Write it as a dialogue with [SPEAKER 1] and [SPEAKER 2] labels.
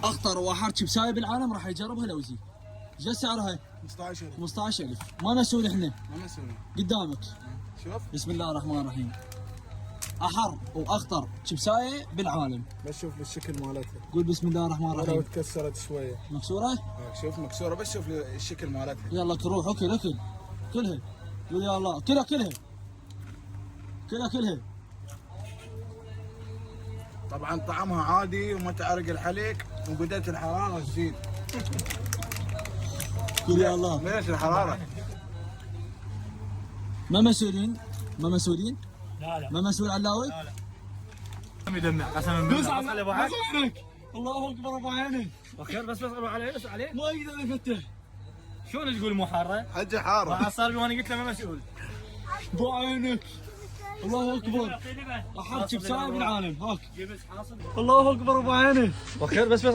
[SPEAKER 1] اخطر واحر شيبساي بالعالم راح يجربها لوزي. ايش سعرها؟
[SPEAKER 2] 15,000.
[SPEAKER 1] 15,000. ما مسؤول احنا.
[SPEAKER 2] ما مسوي.
[SPEAKER 1] قدامك.
[SPEAKER 2] شوف
[SPEAKER 1] بسم الله الرحمن الرحيم. احر واخطر شيبساي بالعالم.
[SPEAKER 2] بس شوف الشكل مالتها.
[SPEAKER 1] قول بسم الله الرحمن
[SPEAKER 2] ولو
[SPEAKER 1] الرحيم.
[SPEAKER 2] تكسرت شويه.
[SPEAKER 1] مكسوره؟
[SPEAKER 2] شوف مكسوره بس شوف الشكل مالتها.
[SPEAKER 1] يلا روح اكل اكل. كلها. قول يا الله كلها كلها. كلها كلها.
[SPEAKER 2] طبعا طعمها عادي وما تعرق الحليق وبدأت الحراره تزيد.
[SPEAKER 1] قول يا الله.
[SPEAKER 2] ليش الحراره؟
[SPEAKER 1] ما مسؤولين؟ ما مسؤولين؟
[SPEAKER 3] لا
[SPEAKER 1] ما مسؤول علاوي؟
[SPEAKER 3] لا يدمع قسما بالله.
[SPEAKER 1] بس ابو عينك. الله اكبر ابو عينك.
[SPEAKER 3] بخير بس ابو علي اسال عليه.
[SPEAKER 1] ما يقدر يفتح.
[SPEAKER 3] شلون تقول مو حاره؟
[SPEAKER 2] حجه حاره.
[SPEAKER 3] ما صار لي وانا قلت له ما مسؤول.
[SPEAKER 1] ابو عينك. الله اكبر. احد شيبساي بالعالم هاك. الله اكبر ابو عينك.
[SPEAKER 3] بخير بس